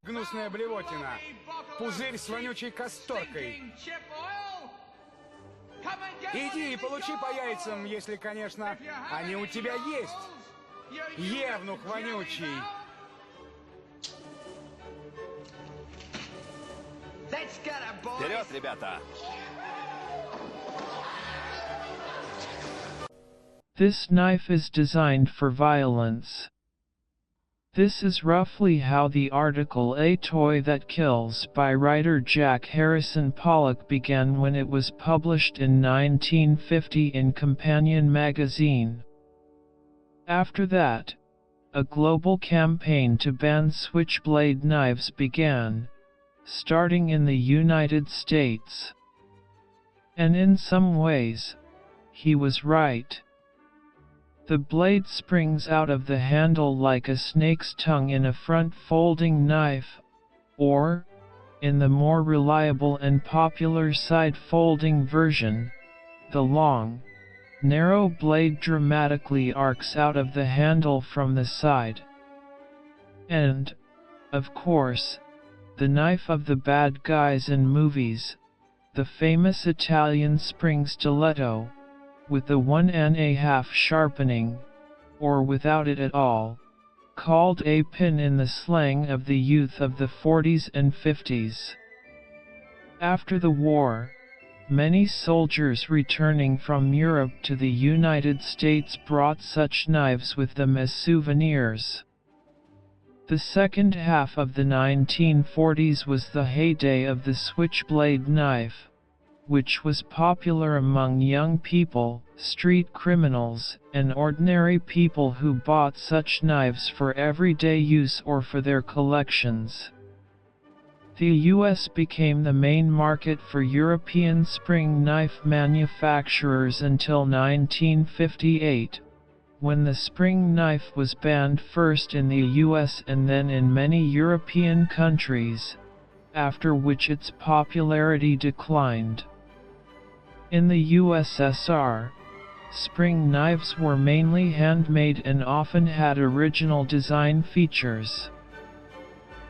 Гнусная блевотина. Пузырь с вонючей касторкой. Иди и получи по яйцам, если, конечно, они у тебя есть. Евнух вонючий. Вперед, ребята! This knife is designed for violence. This is roughly how the article A Toy That Kills by writer Jack Harrison Pollock began when it was published in 1950 in Companion magazine. After that, a global campaign to ban switchblade knives began, starting in the United States. And in some ways, he was right. The blade springs out of the handle like a snake's tongue in a front-folding knife, or, in the more reliable and popular side-folding version, the long, narrow blade dramatically arcs out of the handle from the side. And, of course, the knife of the bad guys in movies, the famous Italian spring stiletto, with the 1½ sharpening, or without it at all, called a pin in the slang of the youth of the 40s and 50s. After the war, many soldiers returning from Europe to the United States brought such knives with them as souvenirs. The second half of the 1940s was the heyday of the switchblade knife, which was popular among young people, street criminals, and ordinary people who bought such knives for everyday use or for their collections. The US became the main market for European spring knife manufacturers until 1958, when the spring knife was banned first in the US and then in many European countries, after which its popularity declined. In the USSR, spring knives were mainly handmade and often had original design features.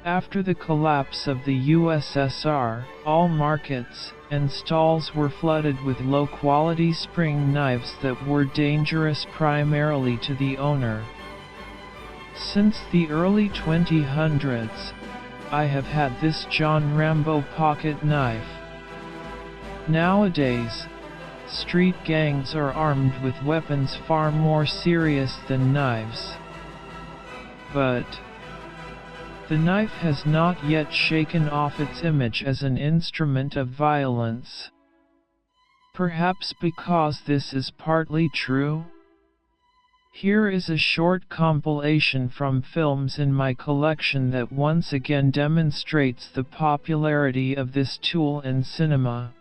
After the collapse of the USSR, all markets and stalls were flooded with low-quality spring knives that were dangerous primarily to the owner. Since the early 2000s, I have had this John Rambo pocket knife. Nowadays, street gangs are armed with weapons far more serious than knives. But the knife has not yet shaken off its image as an instrument of violence. Perhaps because this is partly true? Here is a short compilation from films in my collection that once again demonstrates the popularity of this tool in cinema.